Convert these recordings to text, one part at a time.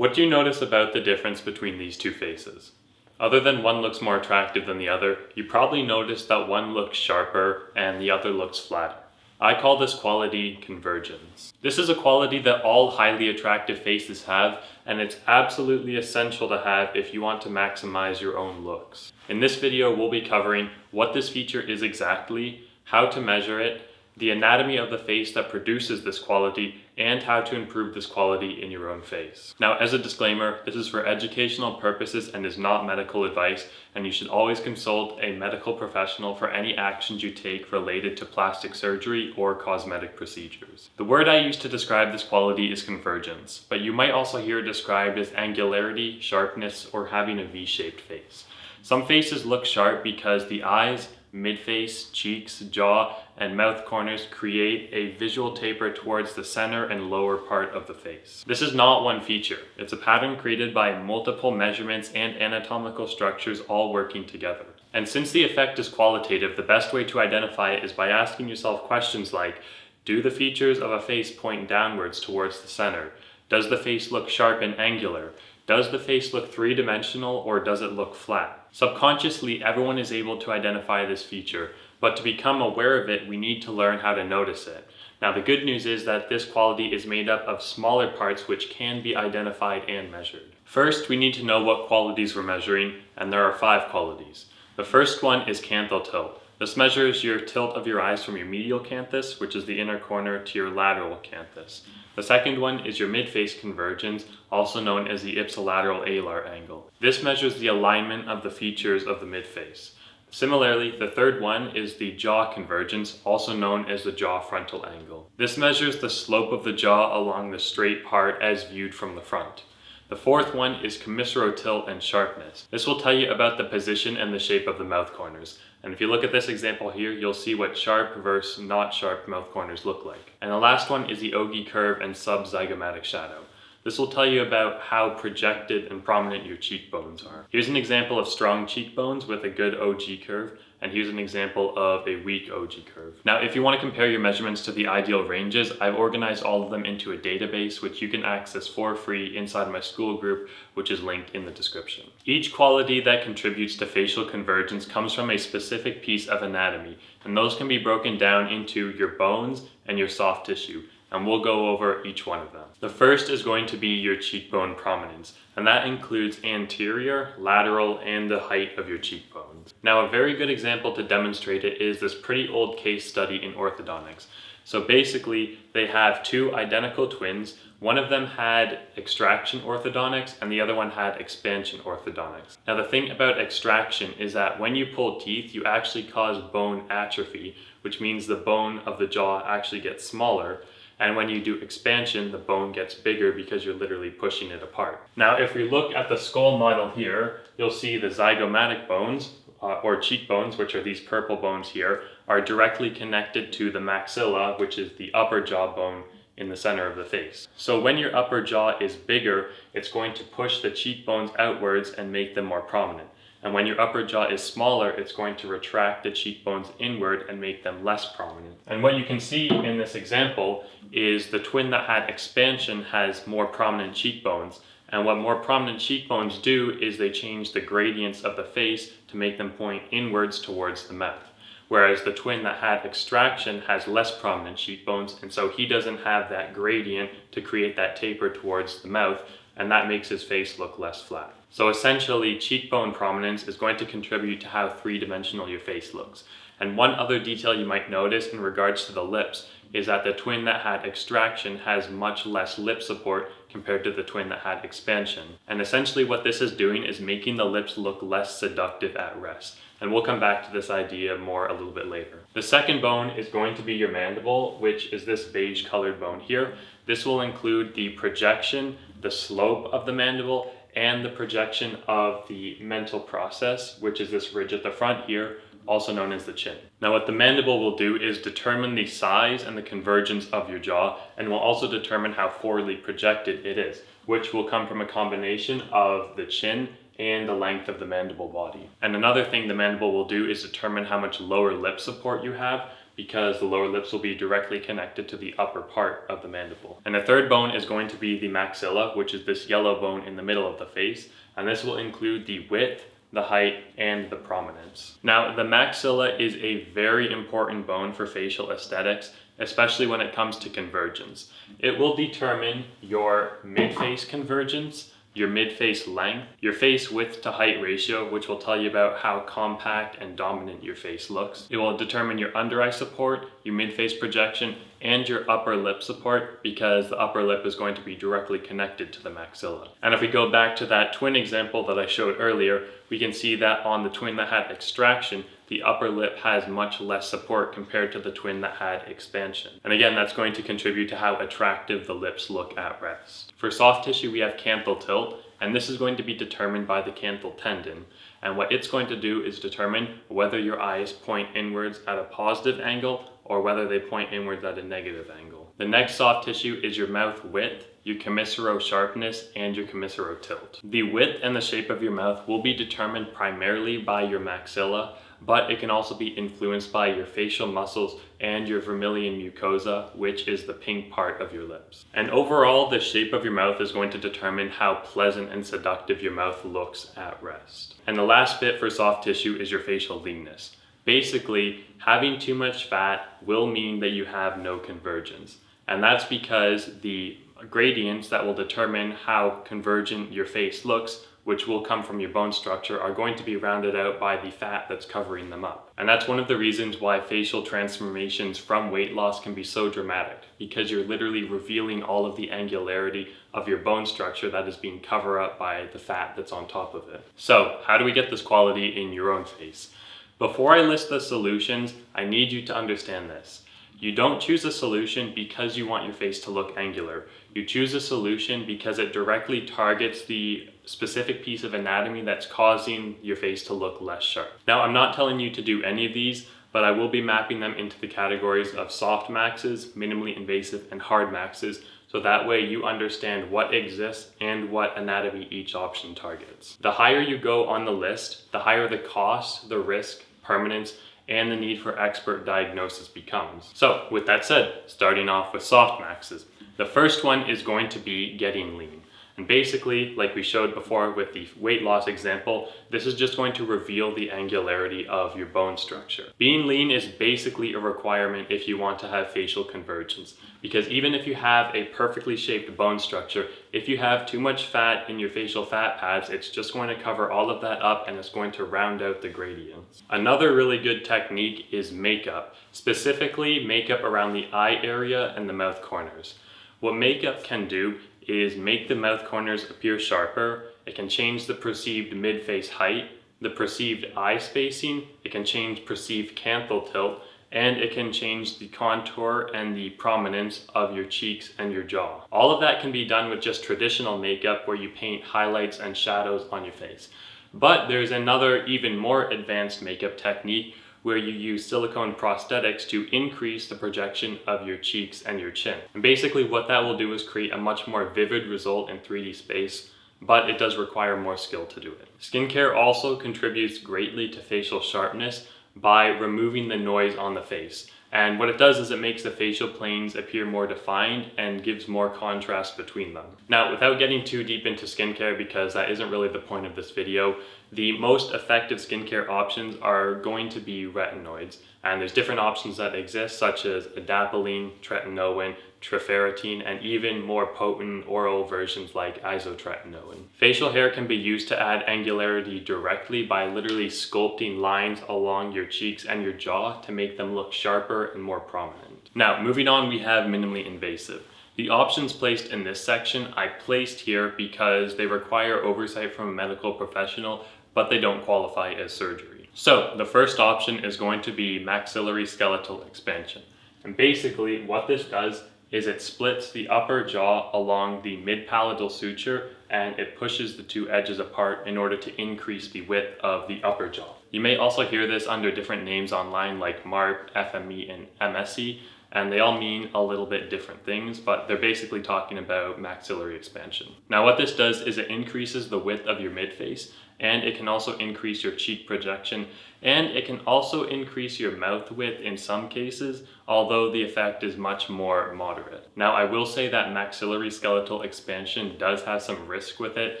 What do you notice about the difference between these two faces? Other than one looks more attractive than the other, you probably noticed that one looks sharper and the other looks flatter. I call this quality convergence. This is a quality that all highly attractive faces have, and it's absolutely essential to have if you want to maximize your own looks. In this video, we'll be covering what this feature is exactly, how to measure it, the anatomy of the face that produces this quality, and how to improve this quality in your own face. Now, as a disclaimer, this is for educational purposes and is not medical advice, and you should always consult a medical professional for any actions you take related to plastic surgery or cosmetic procedures. The word I use to describe this quality is convergence, but you might also hear it described as angularity, sharpness, or having a V-shaped face. Some faces look sharp because the eyes, midface, cheeks, jaw, and mouth corners create a visual taper towards the center and lower part of the face. This is not one feature. It's a pattern created by multiple measurements and anatomical structures all working together. And since the effect is qualitative, the best way to identify it is by asking yourself questions like, do the features of a face point downwards towards the center? Does the face look sharp and angular? Does the face look three-dimensional or does it look flat? Subconsciously, everyone is able to identify this feature, but to become aware of it, we need to learn how to notice it. Now, the good news is that this quality is made up of smaller parts which can be identified and measured. First, we need to know what qualities we're measuring, and there are 5 qualities. The first one is canthal tilt. This measures your tilt of your eyes from your medial canthus, which is the inner corner, to your lateral canthus. The second one is your mid-face convergence, also known as the ipsilateral alar angle. This measures the alignment of the features of the mid-face. Similarly, the third one is the jaw convergence, also known as the jaw frontal angle. This measures the slope of the jaw along the straight part as viewed from the front. The fourth one is commissurotilt and sharpness. This will tell you about the position and the shape of the mouth corners. And if you look at this example here, you'll see what sharp versus not sharp mouth corners look like. And the last one is the ogee curve and subzygomatic shadow. This will tell you about how projected and prominent your cheekbones are. Here's an example of strong cheekbones with a good OG curve, and here's an example of a weak OG curve. Now, if you want to compare your measurements to the ideal ranges, I've organized all of them into a database which you can access for free inside my school group, which is linked in the description. Each quality that contributes to facial convergence comes from a specific piece of anatomy, and those can be broken down into your bones and your soft tissue, and we'll go over each one of them. The first is going to be your cheekbone prominence, and that includes anterior, lateral, and the height of your cheekbones. Now, a very good example to demonstrate it is this pretty old case study in orthodontics. So basically, they have 2 identical twins. One of them had extraction orthodontics and the other one had expansion orthodontics. Now, the thing about extraction is that when you pull teeth, you actually cause bone atrophy, which means the bone of the jaw actually gets smaller. And when you do expansion, the bone gets bigger because you're literally pushing it apart. Now, if we look at the skull model here, you'll see the zygomatic bones, or cheekbones, which are these purple bones here, are directly connected to the maxilla, which is the upper jaw bone in the center of the face. So when your upper jaw is bigger, it's going to push the cheekbones outwards and make them more prominent. And when your upper jaw is smaller, it's going to retract the cheekbones inward and make them less prominent. And what you can see in this example is the twin that had expansion has more prominent cheekbones. And what more prominent cheekbones do is they change the gradients of the face to make them point inwards towards the mouth. Whereas the twin that had extraction has less prominent cheekbones, and so he doesn't have that gradient to create that taper towards the mouth, and that makes his face look less flat. So essentially, cheekbone prominence is going to contribute to how three-dimensional your face looks. And one other detail you might notice in regards to the lips is that the twin that had extraction has much less lip support compared to the twin that had expansion. And essentially what this is doing is making the lips look less seductive at rest. And we'll come back to this idea more a little bit later. The second bone is going to be your mandible, which is this beige colored bone here. This will include the projection, the slope of the mandible, and the projection of the mental process, which is this ridge at the front here, also known as the chin. Now, what the mandible will do is determine the size and the convergence of your jaw, and will also determine how forwardly projected it is, which will come from a combination of the chin and the length of the mandible body. And another thing the mandible will do is determine how much lower lip support you have, because the lower lips will be directly connected to the upper part of the mandible. And the third bone is going to be the maxilla, which is this yellow bone in the middle of the face, and this will include the width, the height, and the prominence. Now, the maxilla is a very important bone for facial aesthetics, especially when it comes to convergence. It will determine your mid-face convergence, your mid-face length, your face width to height ratio, which will tell you about how compact and dominant your face looks. It will determine your under-eye support, your mid-face projection, and your upper lip support, because the upper lip is going to be directly connected to the maxilla. And if we go back to that twin example that I showed earlier, we can see that on the twin that had extraction, the upper lip has much less support compared to the twin that had expansion. And again, that's going to contribute to how attractive the lips look at rest. For soft tissue, we have canthal tilt, and this is going to be determined by the canthal tendon. And what it's going to do is determine whether your eyes point inwards at a positive angle or whether they point inwards at a negative angle. The next soft tissue is your mouth width, your commissuro sharpness, and your commissuro tilt. The width and the shape of your mouth will be determined primarily by your maxilla, but it can also be influenced by your facial muscles and your vermilion mucosa, which is the pink part of your lips. And overall, the shape of your mouth is going to determine how pleasant and seductive your mouth looks at rest. And the last bit for soft tissue is your facial leanness. Basically, having too much fat will mean that you have no convergence. And that's because the gradients that will determine how convergent your face looks, which will come from your bone structure, are going to be rounded out by the fat that's covering them up. And that's one of the reasons why facial transformations from weight loss can be so dramatic, because you're literally revealing all of the angularity of your bone structure that is being covered up by the fat that's on top of it. So, how do we get this quality in your own face? Before I list the solutions, I need you to understand this. You don't choose a solution because you want your face to look angular. You choose a solution because it directly targets the specific piece of anatomy that's causing your face to look less sharp. Now, I'm not telling you to do any of these, but I will be mapping them into the categories of Softmaxes, minimally invasive, and Hardmaxes, so that way you understand what exists and what anatomy each option targets. The higher you go on the list, the higher the cost, the risk, permanence, and the need for expert diagnosis becomes. So with that said, starting off with Softmaxes. The first one is going to be getting lean. And basically, like we showed before with the weight loss example, this is just going to reveal the angularity of your bone structure. Being lean is basically a requirement if you want to have facial convergence, because even if you have a perfectly shaped bone structure, if you have too much fat in your facial fat pads, it's just going to cover all of that up and it's going to round out the gradients. Another really good technique is makeup, specifically makeup around the eye area and the mouth corners. What makeup can do is make the mouth corners appear sharper. It can change the perceived mid-face height, the perceived eye spacing, it can change perceived canthal tilt, and it can change the contour and the prominence of your cheeks and your jaw. All of that can be done with just traditional makeup where you paint highlights and shadows on your face. But there's another even more advanced makeup technique where you use silicone prosthetics to increase the projection of your cheeks and your chin. And basically what that will do is create a much more vivid result in 3D space, but it does require more skill to do it. Skincare also contributes greatly to facial sharpness by removing the noise on the face. And what it does is it makes the facial planes appear more defined and gives more contrast between them. Now, without getting too deep into skincare, because that isn't really the point of this video, the most effective skincare options are going to be retinoids. And there's different options that exist, such as adapalene, tretinoin, trifarotene, and even more potent oral versions like isotretinoin. Facial hair can be used to add angularity directly by literally sculpting lines along your cheeks and your jaw to make them look sharper and more prominent. Now, moving on, we have minimally invasive. The options placed in this section I placed here because they require oversight from a medical professional, but they don't qualify as surgery. So the first option is going to be maxillary skeletal expansion. And basically what this does is it splits the upper jaw along the mid-palatal suture and it pushes the two edges apart in order to increase the width of the upper jaw. You may also hear this under different names online like MARP, FME, and MSE, and they all mean a little bit different things, but they're basically talking about maxillary expansion. Now what this does is it increases the width of your midface, and it can also increase your cheek projection, and it can also increase your mouth width in some cases, although the effect is much more moderate. Now, I will say that maxillary skeletal expansion does have some risk with it,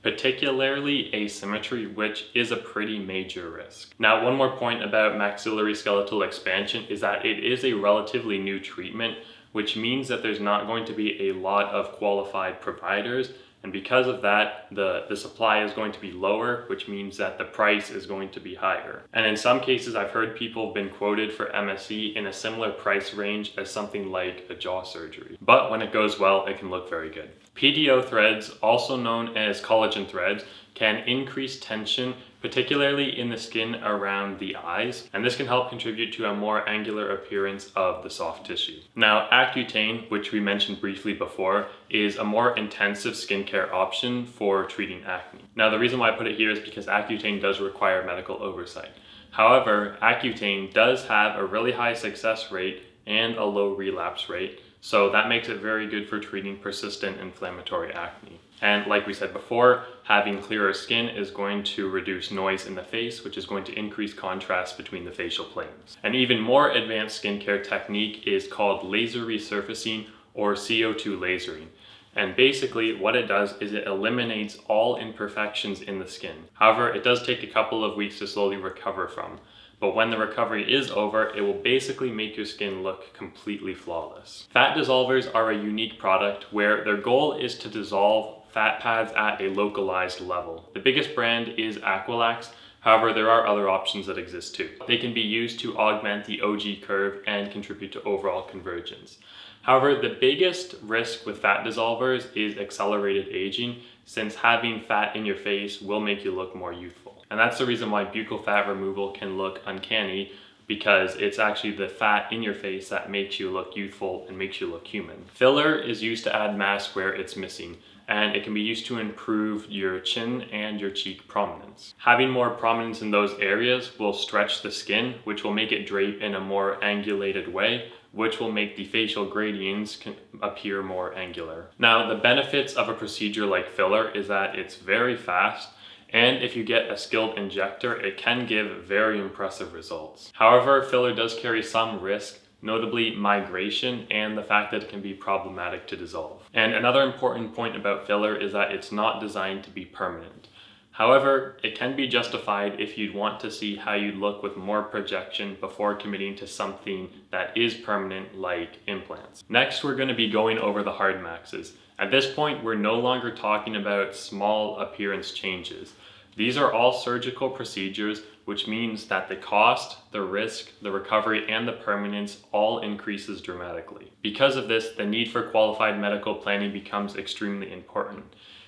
particularly asymmetry, which is a pretty major risk. Now, one more point about maxillary skeletal expansion is that it is a relatively new treatment, which means that there's not going to be a lot of qualified providers. And because of that, the supply is going to be lower, which means that the price is going to be higher. And in some cases, I've heard people have been quoted for MSE in a similar price range as something like a jaw surgery. But when it goes well, it can look very good. PDO threads, also known as collagen threads, can increase tension, particularly in the skin around the eyes, and this can help contribute to a more angular appearance of the soft tissue. Now, Accutane, which we mentioned briefly before, is a more intensive skincare option for treating acne. Now, the reason why I put it here is because Accutane does require medical oversight. However, Accutane does have a really high success rate and a low relapse rate, so that makes it very good for treating persistent inflammatory acne. And like we said before, having clearer skin is going to reduce noise in the face, which is going to increase contrast between the facial planes. An even more advanced skincare technique is called laser resurfacing, or CO2 lasering. And basically what it does is it eliminates all imperfections in the skin. However, it does take a couple of weeks to slowly recover from. But when the recovery is over, it will basically make your skin look completely flawless. Fat dissolvers are a unique product where their goal is to dissolve fat pads at a localized level. The biggest brand is Aqualax. However, there are other options that exist too. They can be used to augment the OG curve and contribute to overall convergence. However, the biggest risk with fat dissolvers is accelerated aging, since having fat in your face will make you look more youthful. And that's the reason why buccal fat removal can look uncanny, because it's actually the fat in your face that makes you look youthful and makes you look human. Filler is used to add mass where it's missing, and it can be used to improve your chin and your cheek prominence. Having more prominence in those areas will stretch the skin, which will make it drape in a more angulated way, which will make the facial gradients appear more angular. Now, the benefits of a procedure like filler is that it's very fast, and if you get a skilled injector, it can give very impressive results. However, filler does carry some risk, notably migration and the fact that it can be problematic to dissolve. And another important point about filler is that it's not designed to be permanent. However, it can be justified if you'd want to see how you'd look with more projection before committing to something that is permanent, like implants. Next, we're going to be going over the Hardmaxes. At this point, we're no longer talking about small appearance changes. These are all surgical procedures, which means that the cost, the risk, the recovery, and the permanence all increases dramatically. Because of this, the need for qualified medical planning becomes extremely important.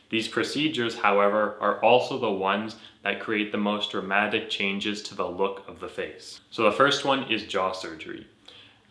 These procedures, however, are also the ones that create the most dramatic changes to the look of the face. So the first one is jaw surgery.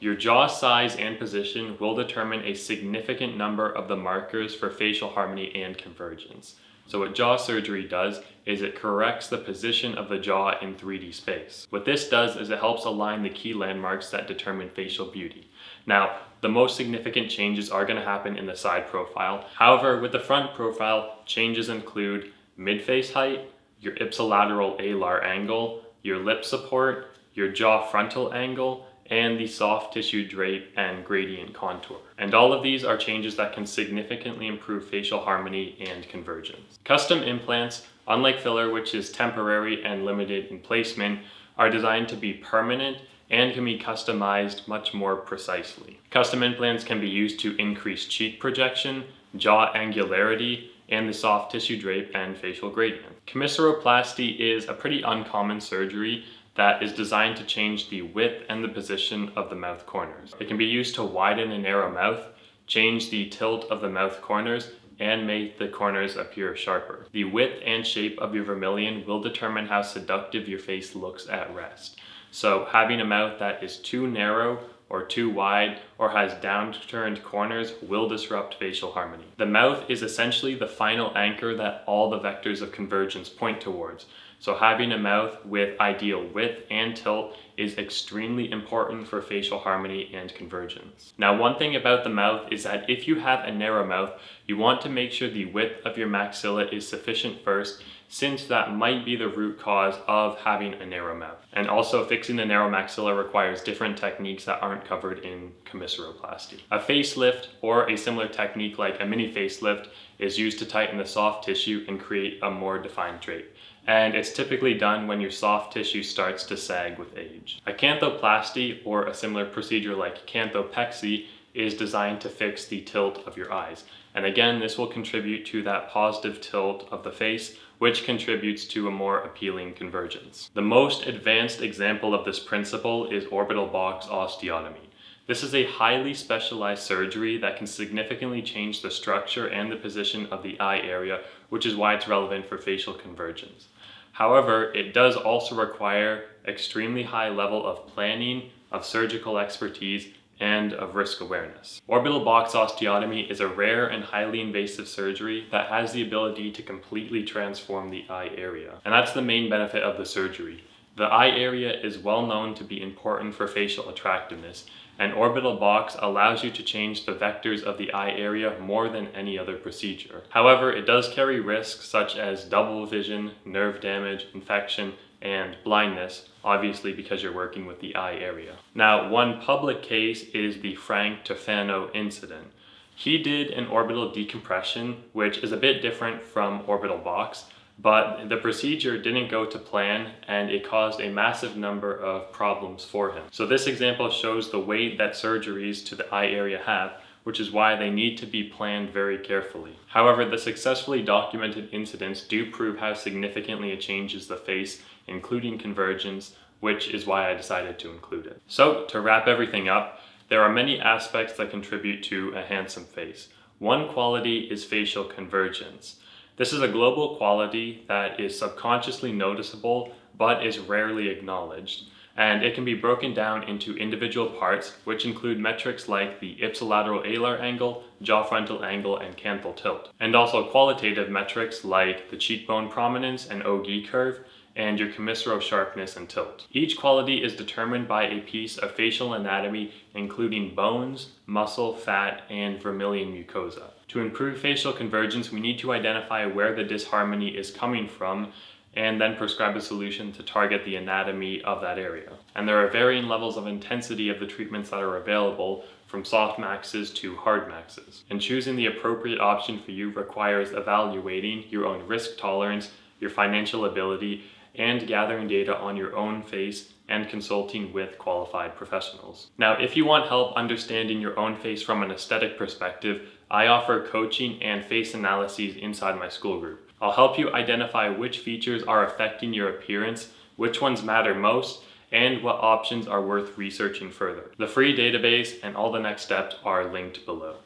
Your jaw size and position will determine a significant number of the markers for facial harmony and convergence. So what jaw surgery does is it corrects the position of the jaw in 3D space. What this does is it helps align the key landmarks that determine facial beauty. Now, the most significant changes are going to happen in the side profile. However, with the front profile, changes include mid-face height, your ipsilateral alar angle, your lip support, your jaw frontal angle, and the soft tissue drape and gradient contour. And all of these are changes that can significantly improve facial harmony and convergence. Custom implants, unlike filler, which is temporary and limited in placement, are designed to be permanent and can be customized much more precisely. Custom implants can be used to increase cheek projection, jaw angularity, and the soft tissue drape and facial gradient. Commissuroplasty is a pretty uncommon surgery that is designed to change the width and the position of the mouth corners. It can be used to widen a narrow mouth, change the tilt of the mouth corners, and make the corners appear sharper. The width and shape of your vermilion will determine how seductive your face looks at rest. So having a mouth that is too narrow or too wide or has downturned corners will disrupt facial harmony. The mouth is essentially the final anchor that all the vectors of convergence point towards. So having a mouth with ideal width and tilt is extremely important for facial harmony and convergence. Now, one thing about the mouth is that if you have a narrow mouth, you want to make sure the width of your maxilla is sufficient first, since that might be the root cause of having a narrow mouth. And also, fixing the narrow maxilla requires different techniques that aren't covered in commissuroplasty. A facelift, or a similar technique like a mini facelift, is used to tighten the soft tissue and create a more defined drape. And it's typically done when your soft tissue starts to sag with age. A canthoplasty, or a similar procedure like canthopexy, is designed to fix the tilt of your eyes. And again, this will contribute to that positive tilt of the face, which contributes to a more appealing convergence. The most advanced example of this principle is orbital box osteotomy. This is a highly specialized surgery that can significantly change the structure and the position of the eye area, which is why it's relevant for facial convergence. However, it does also require extremely high level of planning, of surgical expertise, and of risk awareness. Orbital box osteotomy is a rare and highly invasive surgery that has the ability to completely transform the eye area. And that's the main benefit of the surgery. The eye area is well known to be important for facial attractiveness, and orbital box allows you to change the vectors of the eye area more than any other procedure. However, it does carry risks such as double vision, nerve damage, infection, and blindness, obviously because you're working with the eye area. Now, one public case is the Frank Tofano incident. He did an orbital decompression, which is a bit different from orbital box, but the procedure didn't go to plan and it caused a massive number of problems for him. So this example shows the weight that surgeries to the eye area have, which is why they need to be planned very carefully. However, the successfully documented incidents do prove how significantly it changes the face, including convergence, which is why I decided to include it. So to wrap everything up, there are many aspects that contribute to a handsome face. One quality is facial convergence. This is a global quality that is subconsciously noticeable but is rarely acknowledged, and it can be broken down into individual parts, which include metrics like the ipsilateral alar angle, jaw frontal angle, and canthal tilt, and also qualitative metrics like the cheekbone prominence and ogee curve, and your commissuro sharpness and tilt. Each quality is determined by a piece of facial anatomy, including bones, muscle, fat, and vermilion mucosa. To improve facial convergence, we need to identify where the disharmony is coming from and then prescribe a solution to target the anatomy of that area. And there are varying levels of intensity of the treatments that are available, from Softmaxes to Hardmaxes. And choosing the appropriate option for you requires evaluating your own risk tolerance, your financial ability, and gathering data on your own face and consulting with qualified professionals. Now, if you want help understanding your own face from an aesthetic perspective, I offer coaching and face analyses inside my school group. I'll help you identify which features are affecting your appearance, which ones matter most, and what options are worth researching further. The free database and all the next steps are linked below.